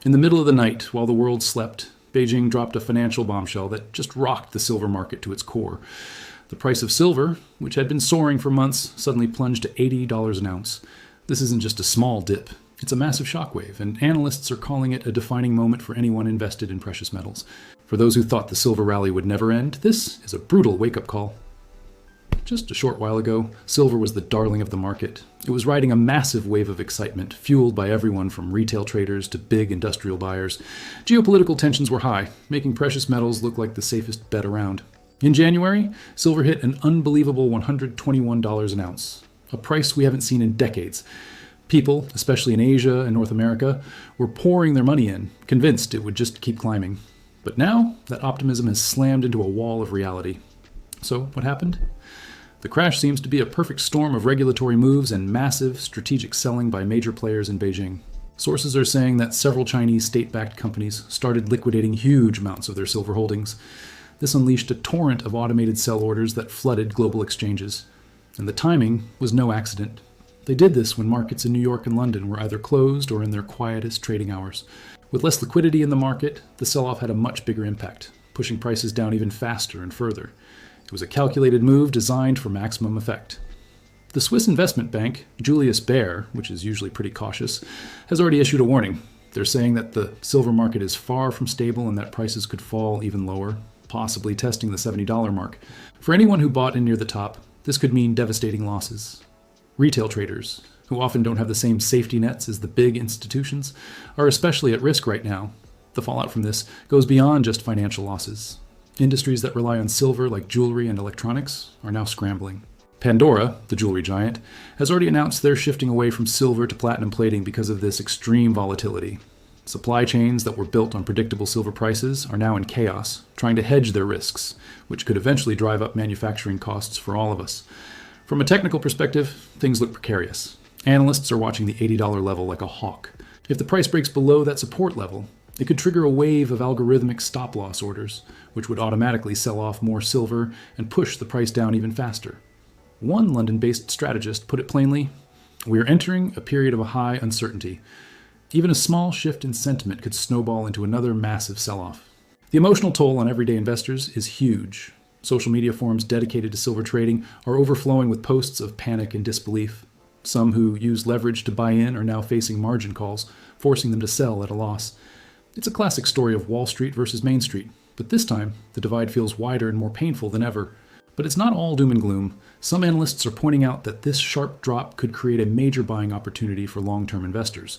In the middle of the night, while the world slept, Beijing dropped a financial bombshell that just rocked the silver market to its core. The price of silver, which had been soaring for months, suddenly plunged to $80 an ounce. This isn't just a small dip. It's a massive shockwave, and analysts are calling it a defining moment for anyone invested in precious metals. For those who thought the silver rally would never end, this is a brutal wake-up call. Just a short while ago, silver was the darling of the market. It was riding a massive wave of excitement, fueled by everyone from retail traders to big industrial buyers. Geopolitical tensions were high, making precious metals look like the safest bet around. In January, silver hit an unbelievable $121 an ounce, a price we haven't seen in decades. People, especially in Asia and North America, were pouring their money in, convinced it would just keep climbing. But now, that optimism has slammed into a wall of reality. So, what happened? The crash seems to be a perfect storm of regulatory moves and massive strategic selling by major players in Beijing. Sources are saying that several Chinese state-backed companies started liquidating huge amounts of their silver holdings. This unleashed a torrent of automated sell orders that flooded global exchanges. And the timing was no accident. They did this when markets in New York and London were either closed or in their quietest trading hours. With less liquidity in the market, the sell-off had a much bigger impact, pushing prices down even faster and further. It was a calculated move designed for maximum effect. The Swiss investment bank, Julius Baer, which is usually pretty cautious, has already issued a warning. They're saying that the silver market is far from stable and that prices could fall even lower, possibly testing the $70 mark. For anyone who bought in near the top, this could mean devastating losses. Retail traders, who often don't have the same safety nets as the big institutions, are especially at risk right now. The fallout from this goes beyond just financial losses. Industries that rely on silver, like jewelry and electronics, are now scrambling. Pandora, the jewelry giant, has already announced they're shifting away from silver to platinum plating because of this extreme volatility. Supply chains that were built on predictable silver prices are now in chaos, trying to hedge their risks, which could eventually drive up manufacturing costs for all of us. From a technical perspective, things look precarious. Analysts are watching the $80 level like a hawk. If the price breaks below that support level, it could trigger a wave of algorithmic stop-loss orders, which would automatically sell off more silver and push the price down even faster. One London-based strategist put it plainly, "We are entering a period of a high uncertainty. Even a small shift in sentiment could snowball into another massive sell-off." The emotional toll on everyday investors is huge. Social media forums dedicated to silver trading are overflowing with posts of panic and disbelief. Some who use leverage to buy in are now facing margin calls, forcing them to sell at a loss. It's a classic story of Wall Street versus Main Street, but this time the divide feels wider and more painful than ever. But it's not all doom and gloom. Some analysts are pointing out that this sharp drop could create a major buying opportunity for long-term investors.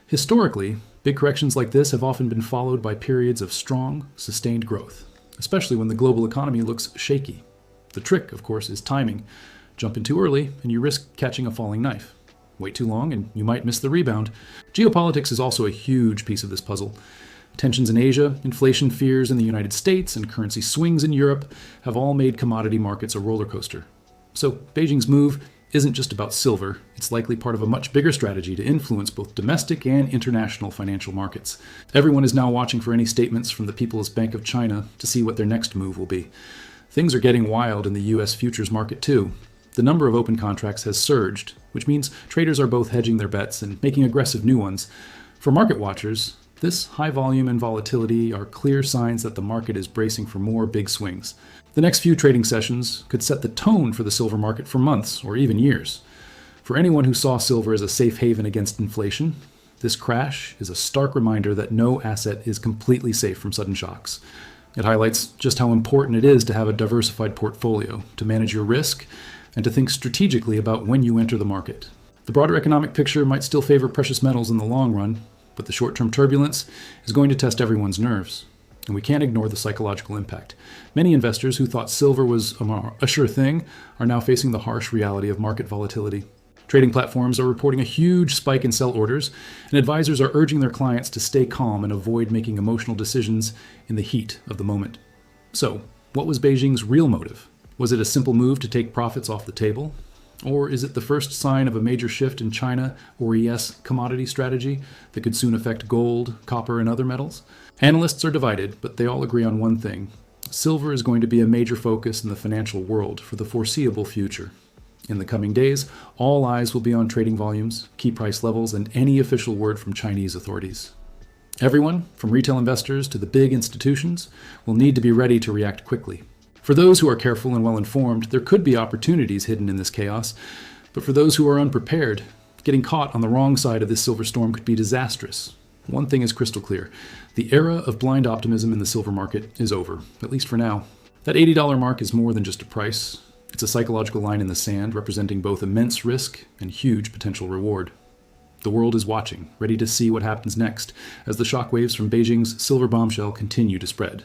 Historically, big corrections like this have often been followed by periods of strong, sustained growth, especially when the global economy looks shaky. The trick, of course, is timing. Jump in too early and you risk catching a falling knife. Wait too long and you might miss the rebound. Geopolitics is also a huge piece of this puzzle. Tensions in Asia, inflation fears in the United States, and currency swings in Europe have all made commodity markets a roller coaster. So Beijing's move isn't just about silver. It's likely part of a much bigger strategy to influence both domestic and international financial markets. Everyone is now watching for any statements from the People's Bank of China to see what their next move will be. Things are getting wild in the US futures market too. The number of open contracts has surged, which means traders are both hedging their bets and making aggressive new ones. For market watchers, this high volume and volatility are clear signs that the market is bracing for more big swings. The next few trading sessions could set the tone for the silver market for months or even years. For anyone who saw silver as a safe haven against inflation, this crash is a stark reminder that no asset is completely safe from sudden shocks. It highlights just how important it is to have a diversified portfolio, to manage your risk, and to think strategically about when you enter the market. The broader economic picture might still favor precious metals in the long run, but the short-term turbulence is going to test everyone's nerves, and we can't ignore the psychological impact. Many investors who thought silver was a sure thing are now facing the harsh reality of market volatility. Trading platforms are reporting a huge spike in sell orders, and advisors are urging their clients to stay calm and avoid making emotional decisions in the heat of the moment. So, what was Beijing's real motive? Was it a simple move to take profits off the table? Or is it the first sign of a major shift in China or ES commodity strategy that could soon affect gold, copper, and other metals? Analysts are divided, but they all agree on one thing. Silver is going to be a major focus in the financial world for the foreseeable future. In the coming days, all eyes will be on trading volumes, key price levels, and any official word from Chinese authorities. Everyone, from retail investors to the big institutions, will need to be ready to react quickly. For those who are careful and well-informed, there could be opportunities hidden in this chaos, but for those who are unprepared, getting caught on the wrong side of this silver storm could be disastrous. One thing is crystal clear. The era of blind optimism in the silver market is over, at least for now. That $80 mark is more than just a price. It's a psychological line in the sand representing both immense risk and huge potential reward. The world is watching, ready to see what happens next, as the shockwaves from Beijing's silver bombshell continue to spread.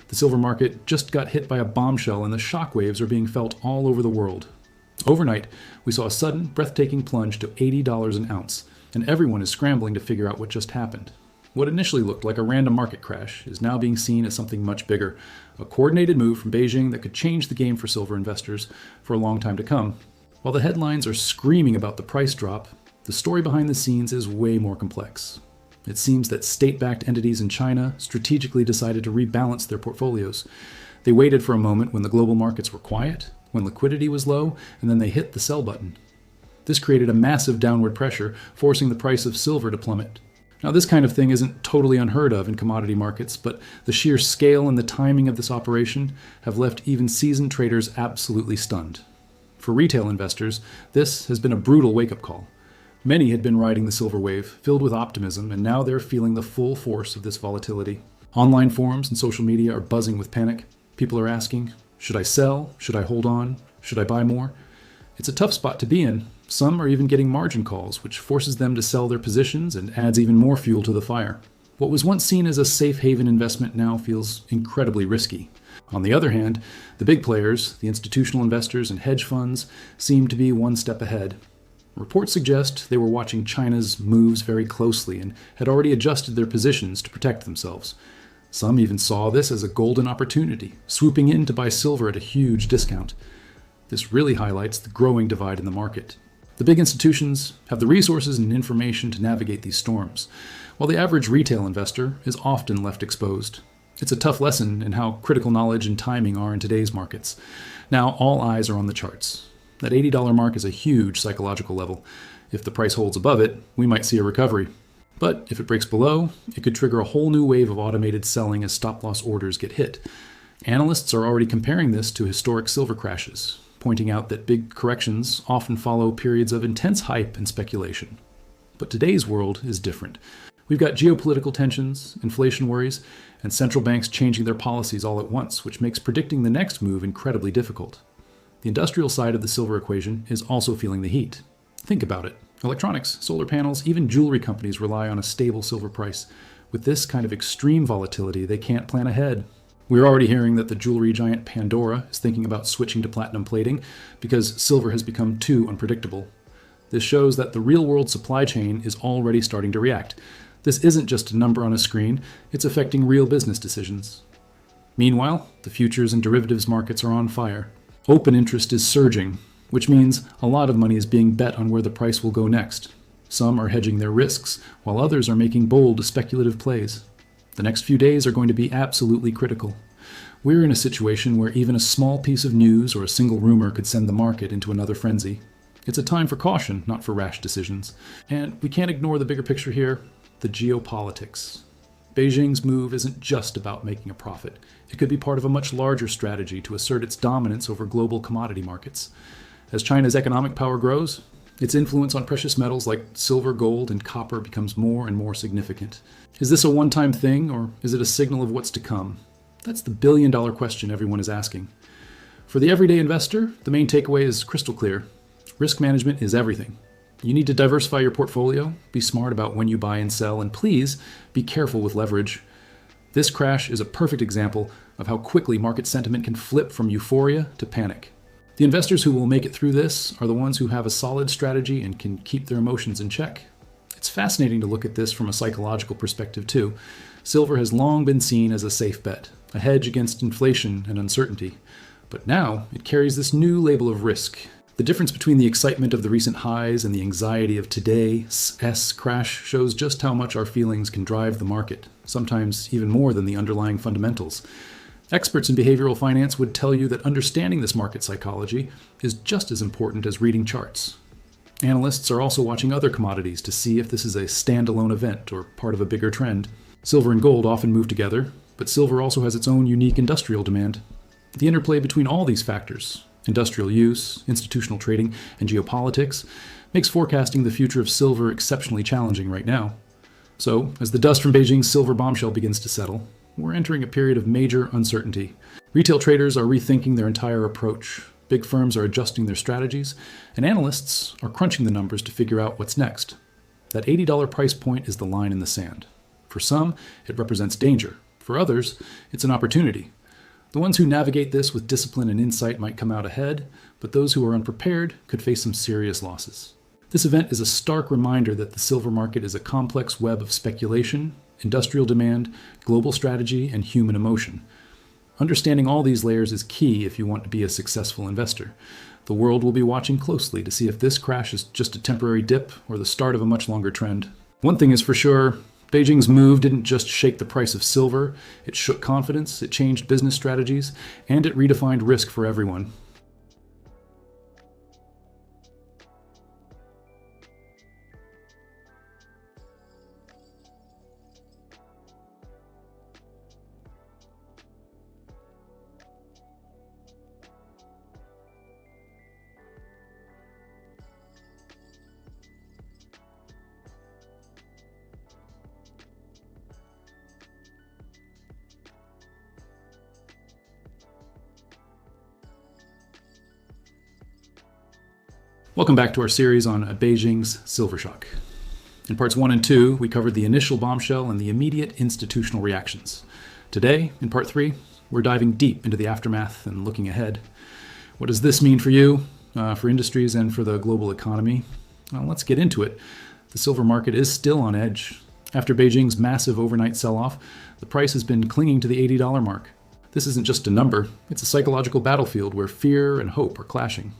The silver market just got hit by a bombshell, and the shockwaves are being felt all over the world. Overnight, we saw a sudden, breathtaking plunge to $80 an ounce, and everyone is scrambling to figure out what just happened. What initially looked like a random market crash is now being seen as something much bigger, a coordinated move from Beijing that could change the game for silver investors for a long time to come. While the headlines are screaming about the price drop, the story behind the scenes is way more complex. It seems that state-backed entities in China strategically decided to rebalance their portfolios. They waited for a moment when the global markets were quiet, when liquidity was low, and then they hit the sell button. This created a massive downward pressure, forcing the price of silver to plummet. Now, this kind of thing isn't totally unheard of in commodity markets, but the sheer scale and the timing of this operation have left even seasoned traders absolutely stunned. For retail investors, this has been a brutal wake-up call. Many had been riding the silver wave, filled with optimism, and now they're feeling the full force of this volatility. Online forums and social media are buzzing with panic. People are asking, should I sell? Should I hold on? Should I buy more? It's a tough spot to be in. Some are even getting margin calls, which forces them to sell their positions and adds even more fuel to the fire. What was once seen as a safe haven investment now feels incredibly risky. On the other hand, the big players, the institutional investors and hedge funds, seem to be one step ahead. Reports suggest they were watching China's moves very closely and had already adjusted their positions to protect themselves. Some even saw this as a golden opportunity, swooping in to buy silver at a huge discount. This really highlights the growing divide in the market. The big institutions have the resources and information to navigate these storms, while the average retail investor is often left exposed. It's a tough lesson in how critical knowledge and timing are in today's markets. Now all eyes are on the charts. That $80 mark is a huge psychological level. If the price holds above it, we might see a recovery. But if it breaks below, it could trigger a whole new wave of automated selling as stop-loss orders get hit. Analysts are already comparing this to historic silver crashes, pointing out that big corrections often follow periods of intense hype and speculation. But today's world is different. We've got geopolitical tensions, inflation worries, and central banks changing their policies all at once, which makes predicting the next move incredibly difficult. The industrial side of the silver equation is also feeling the heat. Think about it. Electronics, solar panels, even jewelry companies rely on a stable silver price. With this kind of extreme volatility, they can't plan ahead. We're already hearing that the jewelry giant Pandora is thinking about switching to platinum plating because silver has become too unpredictable. This shows that the real-world supply chain is already starting to react. This isn't just a number on a screen, it's affecting real business decisions. Meanwhile, the futures and derivatives markets are on fire. Open interest is surging, which means a lot of money is being bet on where the price will go next. Some are hedging their risks, while others are making bold speculative plays. The next few days are going to be absolutely critical. We're in a situation where even a small piece of news or a single rumor could send the market into another frenzy. It's a time for caution, not for rash decisions. And we can't ignore the bigger picture here, the geopolitics. Beijing's move isn't just about making a profit. It could be part of a much larger strategy to assert its dominance over global commodity markets. As China's economic power grows, its influence on precious metals like silver, gold, and copper becomes more and more significant. Is this a one-time thing, or is it a signal of what's to come? That's the billion-dollar question everyone is asking. For the everyday investor, the main takeaway is crystal clear. Risk management is everything. You need to diversify your portfolio, be smart about when you buy and sell, and please be careful with leverage. This crash is a perfect example of how quickly market sentiment can flip from euphoria to panic. The investors who will make it through this are the ones who have a solid strategy and can keep their emotions in check. It's fascinating to look at this from a psychological perspective too. Silver has long been seen as a safe bet, a hedge against inflation and uncertainty. But now it carries this new label of risk. The difference between the excitement of the recent highs and the anxiety of today's crash shows just how much our feelings can drive the market, sometimes even more than the underlying fundamentals. Experts in behavioral finance would tell you that understanding this market psychology is just as important as reading charts. Analysts are also watching other commodities to see if this is a standalone event or part of a bigger trend. Silver and gold often move together, but silver also has its own unique industrial demand. The interplay between all these factors, industrial use, institutional trading, and geopolitics, makes forecasting the future of silver exceptionally challenging right now. So, as the dust from Beijing's silver bombshell begins to settle, we're entering a period of major uncertainty. Retail traders are rethinking their entire approach, big firms are adjusting their strategies, and analysts are crunching the numbers to figure out what's next. That $80 price point is the line in the sand. For some, it represents danger. For others, it's an opportunity. The ones who navigate this with discipline and insight might come out ahead, but those who are unprepared could face some serious losses. This event is a stark reminder that the silver market is a complex web of speculation, industrial demand, global strategy, and human emotion. Understanding all these layers is key if you want to be a successful investor. The world will be watching closely to see if this crash is just a temporary dip or the start of a much longer trend. One thing is for sure, Beijing's move didn't just shake the price of silver, it shook confidence, it changed business strategies, and it redefined risk for everyone. Welcome back to our series on Beijing's silver shock. In parts 1 and 2, we covered the initial bombshell and the immediate institutional reactions. Today, in part 3, we're diving deep into the aftermath and looking ahead. What does this mean for you, for industries, and for the global economy? Well, let's get into it. The silver market is still on edge. After Beijing's massive overnight sell-off, the price has been clinging to the $80 mark. This isn't just a number, it's a psychological battlefield where fear and hope are clashing.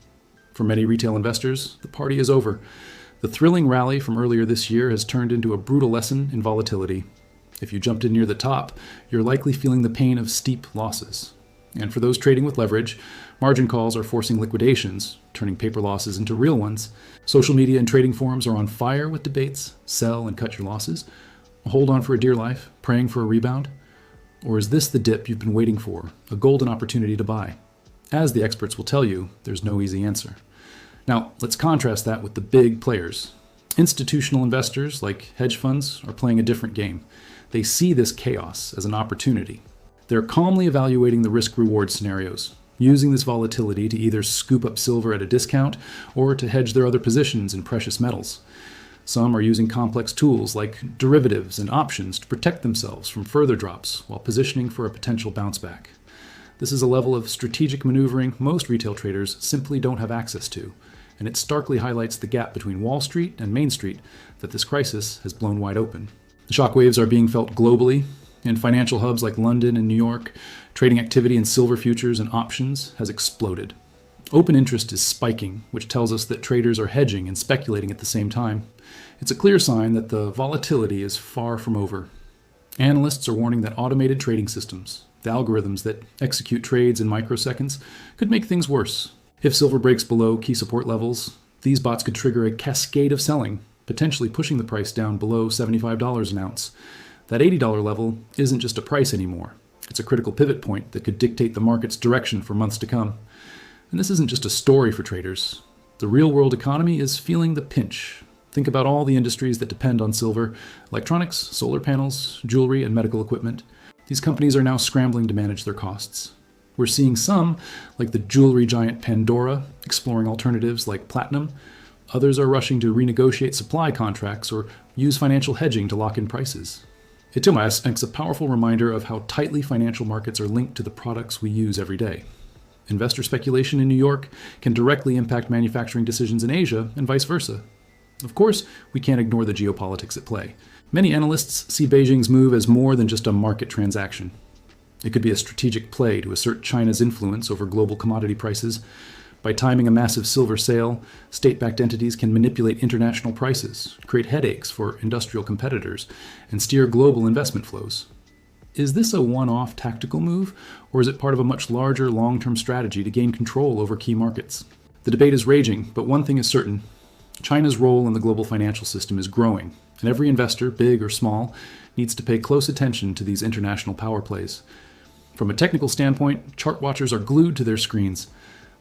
For many retail investors, the party is over. The thrilling rally from earlier this year has turned into a brutal lesson in volatility. If you jumped in near the top, you're likely feeling the pain of steep losses. And for those trading with leverage, margin calls are forcing liquidations, turning paper losses into real ones. Social media and trading forums are on fire with debates, sell and cut your losses, hold on for a dear life, praying for a rebound. Or is this the dip you've been waiting for, a golden opportunity to buy? As the experts will tell you, there's no easy answer. Now, let's contrast that with the big players. Institutional investors, like hedge funds, are playing a different game. They see this chaos as an opportunity. They're calmly evaluating the risk-reward scenarios, using this volatility to either scoop up silver at a discount or to hedge their other positions in precious metals. Some are using complex tools like derivatives and options to protect themselves from further drops while positioning for a potential bounce back. This is a level of strategic maneuvering most retail traders simply don't have access to, and it starkly highlights the gap between Wall Street and Main Street that this crisis has blown wide open. The shockwaves are being felt globally. In financial hubs like London and New York, trading activity in silver futures and options has exploded. Open interest is spiking, which tells us that traders are hedging and speculating at the same time. It's a clear sign that the volatility is far from over. Analysts are warning that automated trading systems, the algorithms that execute trades in microseconds, could make things worse. If silver breaks below key support levels, these bots could trigger a cascade of selling, potentially pushing the price down below $75 an ounce. That $80 level isn't just a price anymore. It's a critical pivot point that could dictate the market's direction for months to come. And this isn't just a story for traders. The real-world economy is feeling the pinch. Think about all the industries that depend on silver: electronics, solar panels, jewelry, and medical equipment. These companies are now scrambling to manage their costs. We're seeing some, like the jewelry giant Pandora, exploring alternatives like platinum. Others are rushing to renegotiate supply contracts or use financial hedging to lock in prices. ETFs a powerful reminder of how tightly financial markets are linked to the products we use every day. Investor speculation in New York can directly impact manufacturing decisions in Asia and vice versa. Of course, we can't ignore the geopolitics at play. Many analysts see Beijing's move as more than just a market transaction. It could be a strategic play to assert China's influence over global commodity prices. By timing a massive silver sale, state-backed entities can manipulate international prices, create headaches for industrial competitors, and steer global investment flows. Is this a one-off tactical move, or is it part of a much larger long-term strategy to gain control over key markets? The debate is raging, but one thing is certain. China's role in the global financial system is growing, and every investor, big or small, needs to pay close attention to these international power plays. From a technical standpoint, chart watchers are glued to their screens.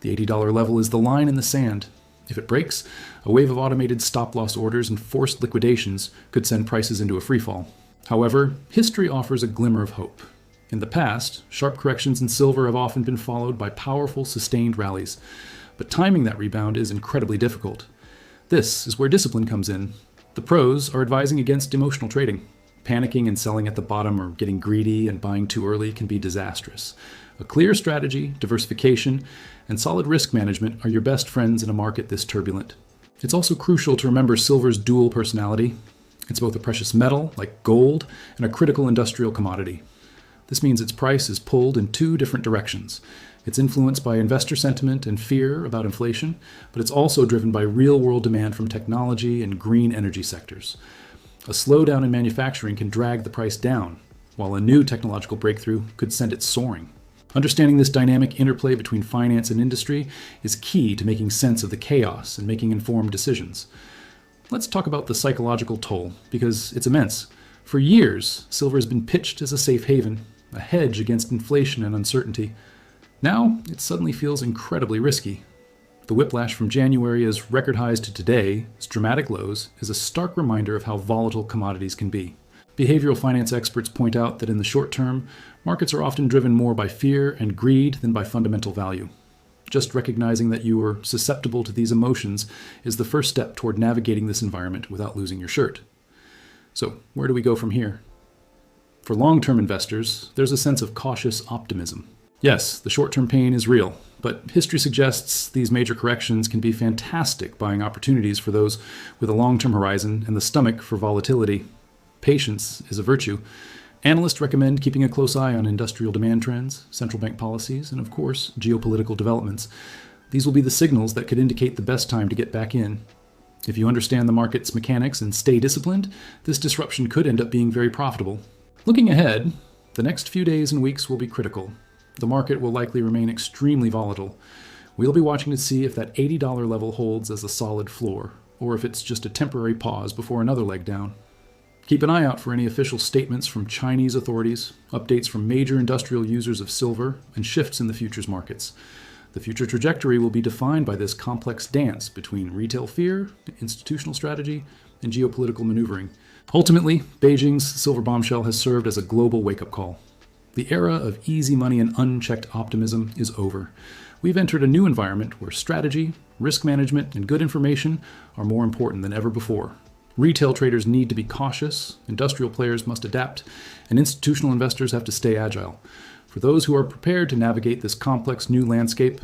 The $80 level is the line in the sand. If it breaks, a wave of automated stop-loss orders and forced liquidations could send prices into a freefall. However, history offers a glimmer of hope. In the past, sharp corrections in silver have often been followed by powerful, sustained rallies. But timing that rebound is incredibly difficult. This is where discipline comes in. The pros are advising against emotional trading. Panicking and selling at the bottom or getting greedy and buying too early can be disastrous. A clear strategy, diversification, and solid risk management are your best friends in a market this turbulent. It's also crucial to remember silver's dual personality. It's both a precious metal, like gold, and a critical industrial commodity. This means its price is pulled in two different directions. It's influenced by investor sentiment and fear about inflation, but it's also driven by real-world demand from technology and green energy sectors. A slowdown in manufacturing can drag the price down, while a new technological breakthrough could send it soaring. Understanding this dynamic interplay between finance and industry is key to making sense of the chaos and making informed decisions. Let's talk about the psychological toll, because it's immense. For years, silver has been pitched as a safe haven, a hedge against inflation and uncertainty. Now, it suddenly feels incredibly risky. The whiplash from January's record highs to today's dramatic lows is a stark reminder of how volatile commodities can be. Behavioral finance experts point out that in the short term, markets are often driven more by fear and greed than by fundamental value. Just recognizing that you are susceptible to these emotions is the first step toward navigating this environment without losing your shirt. So, where do we go from here? For long-term investors, there's a sense of cautious optimism. Yes, the short-term pain is real, but history suggests these major corrections can be fantastic buying opportunities for those with a long-term horizon and the stomach for volatility. Patience is a virtue. Analysts recommend keeping a close eye on industrial demand trends, central bank policies, and of course, geopolitical developments. These will be the signals that could indicate the best time to get back in. If you understand the market's mechanics and stay disciplined, this disruption could end up being very profitable. Looking ahead, the next few days and weeks will be critical. The market will likely remain extremely volatile. We'll be watching to see if that $80 level holds as a solid floor, or if it's just a temporary pause before another leg down. Keep an eye out for any official statements from Chinese authorities, updates from major industrial users of silver, and shifts in the futures markets. The future trajectory will be defined by this complex dance between retail fear, institutional strategy, and geopolitical maneuvering. Ultimately, Beijing's silver bombshell has served as a global wake-up call. The era of easy money and unchecked optimism is over. We've entered a new environment where strategy, risk management, and good information are more important than ever before. Retail traders need to be cautious, industrial players must adapt, and institutional investors have to stay agile. For those who are prepared to navigate this complex new landscape,